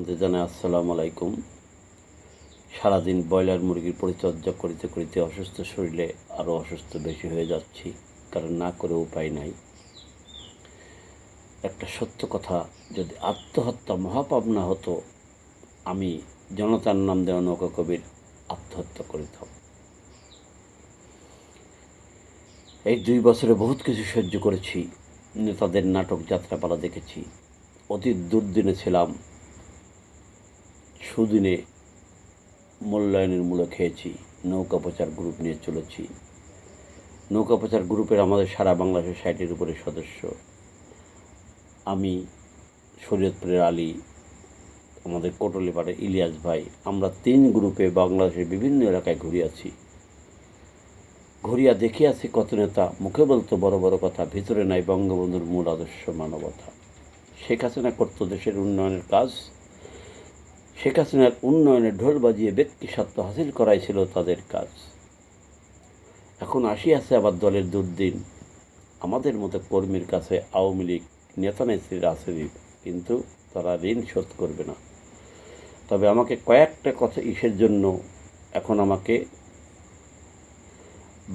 আনতে জানাই আসসালামু আলাইকুম। সারাদিন ব্রয়লার মুরগির পরিচর্যা করিতে করিতে অসুস্থ শরীরে আরও অসুস্থ বেশি হয়ে যাচ্ছি, কারণ না করে উপায় নাই। একটা সত্য কথা, যদি আত্মহত্যা মহাপাপ না হতো, আমি জনতার নাম দেওয়া নৌকা কবির আত্মহত্যা করিতাম। এই 2 বছরে বহুত কিছু সহ্য করেছি। নেতাদের নাটক যাত্রাপালা দেখেছি। অতি দুর্দিনে ছিলাম, সুদিনে মূল্যায়নের মূল্য খেয়েছি। নৌকা প্রচার গ্রুপ নিয়ে চলেছি। নৌকা প্রচার গ্রুপের আমাদের সারা বাংলাদেশের 60-এর উপরে সদস্য। আমি, শরীয়তপুরের আলী, আমাদের কোটলীপাড়ের ইলিয়াস ভাই, আমরা 3 গ্রুপে বাংলাদেশের বিভিন্ন এলাকায় ঘুরিয়াছি। ঘুরিয়া দেখিয়াছি কত নেতা মুখে বলতো বড় বড় কথা, ভিতরে নাই বঙ্গবন্ধুর মূল আদর্শ মানবতা। শেখ হাসিনা করত দেশের উন্নয়নের কাজ। শেখ হাসিনার উন্নয়নে ঢোল বাজিয়ে ব্যক্তি স্বার্থ হাসিল করাই ছিল তাদের কাজ। এখন আসিয়াছে আবার দলের দুর্দিন। আমাদের মতো কর্মীর কাছে আওয়ামী লীগ নেতা নেত্রীরা আছে, কিন্তু তারা ঋণ শোধ করবে না। তবে আমাকে কয়েকটা কথা ইসের জন্য এখন আমাকে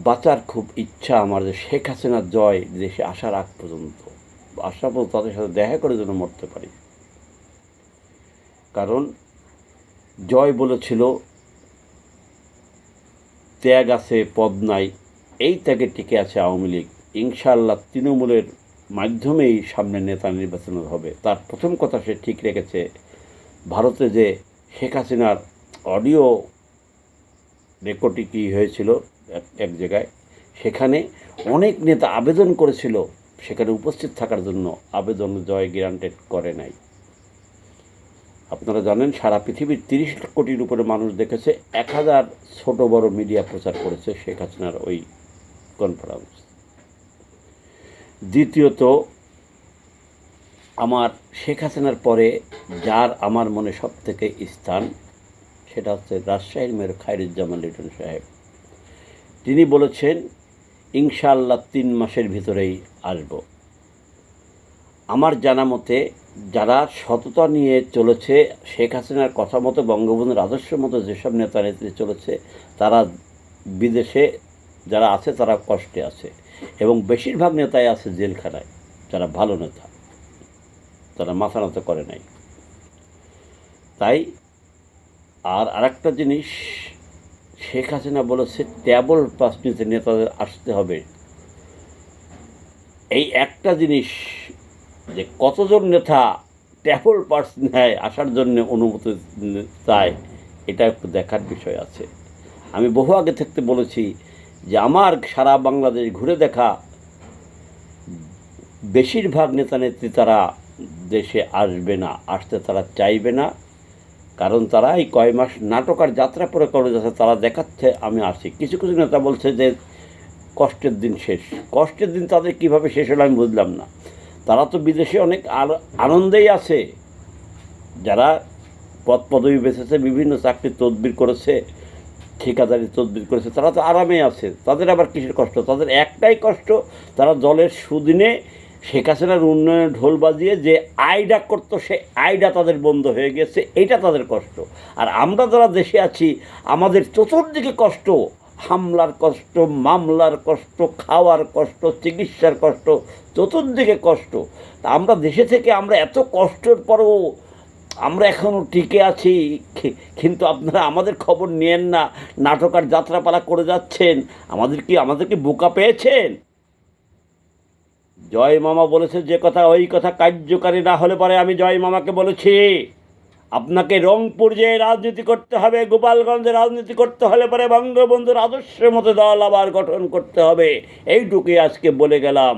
বাঁচার খুব ইচ্ছা আমার, যে শেখ হাসিনার জয় দেশে আসার আগ পর্যন্ত, আশা পর্যন্ত তাদের সাথে দেখা করে যেন মরতে পারি। কারণ জয় বলেছিল ত্যাগ আছে পদ নাই, এই ত্যাগে টিকে আছে আওয়ামী লীগ। ইনশাআল্লাহ তৃণমূলের মাধ্যমেই সামনে নেতা নির্বাচন হবে। তার প্রথম কথা সে ঠিক রেখেছে। ভারতে যে শেখ হাসিনার অডিও রেকর্ডিং হয়েছিল এক জায়গায়, সেখানে অনেক নেতা আবেদন করেছিল সেখানে উপস্থিত থাকার জন্য। আবেদন জয় গ্রান্টেড করে নাই। আপনারা জানেন সারা পৃথিবীর 30 কোটির উপরে মানুষ দেখেছে। 1000 ছোট বড় মিডিয়া প্রচার করেছে শেখ হাসিনার ওই কনফারেন্স। দ্বিতীয়ত, আমার শেখ হাসিনার পরে যার আমার মনে সব থেকে স্থান, সেটা হচ্ছে রাজশাহীর মেয়র খায়রুজ্জামান লিটন সাহেব। তিনি বলেছেন ইনশাআল্লাহ 3 মাসের ভিতরেই আসব। আমার জানা মতে যারা সততা নিয়ে চলেছে, শেখ হাসিনার কথা মতো বঙ্গবন্ধুর আদর্শ মতো যেসব নেতা নেত্রী চলেছে, তারা বিদেশে যারা আছে তারা কষ্টে আছে, এবং বেশিরভাগ নেতাই আছে জেলখানায়। যারা ভালো নেতা তারা মাথা নত করে নাই। তাই আরেকটা জিনিস, শেখ হাসিনা বলেছে ট্যাবল পাস নিতে নেতাদের আসতে হবে। এই একটা জিনিস, যে কতজন নেতা ট্যাবল পাস নেয় আসার জন্য অনুমতি চায়, এটা একটু দেখার বিষয় আছে। আমি বহু আগে থাকতে বলেছি যে আমার সারা বাংলাদেশ ঘুরে দেখা বেশিরভাগ নেতা নেত্রী তারা দেশে আসবে না, আসতে তারা চাইবে না। কারণ তারা এই কয় মাস নাটক আর যাত্রা করে করে যাচ্ছে, তারা দেখাচ্ছে আমি আসি। কিছু কিছু নেতা বলছে যে কষ্টের দিন শেষ। কষ্টের দিন তাদের কীভাবে শেষ হলো আমি বুঝলাম না। তারা তো বিদেশে অনেক আনন্দেই আছে। যারা পদ পদবি বেঁচেছে, বিভিন্ন চাকরির তদবির করেছে, ঠিকাদারি তদবির করেছে, তারা তো আরামে আছে। তাদের আবার কিসের কষ্ট? তাদের একটাই কষ্ট, তারা দলের সুদিনে শেখ হাসিনার উন্নয়নে ঢোল বাজিয়ে যে আয়ডা করতো, সে আয়ডা তাদের বন্ধ হয়ে গেছে, এইটা তাদের কষ্ট। আর আমরা যারা দেশে আছি, আমাদের চতুর্দিকে কষ্ট, হামলার কষ্ট, মামলার কষ্ট, খাওয়ার কষ্ট, চিকিৎসার কষ্ট, চতুর্দিকে কষ্ট। তা আমরা দেশে থেকে আমরা এত কষ্টের পরেও আমরা এখনও টিকে আছি, কিন্তু আপনারা আমাদের খবর নিয়েন না। নাটক আর যাত্রাপালা করে যাচ্ছেন। আমাদেরকে বোকা পেয়েছেন। জয় মামা বলেছে যে কথা, ওই কথা কার্যকারী না হলে পরে আমি জয় মামাকে বলেছি আপনাকে রংপুর যে রাজনীতি করতে হবে, গোপালগঞ্জে রাজনীতি করতে হলে পরে বঙ্গবন্ধুর আদর্শের মতো দল আবার গঠন করতে হবে। এইটুকুই আজকে বলে গেলাম।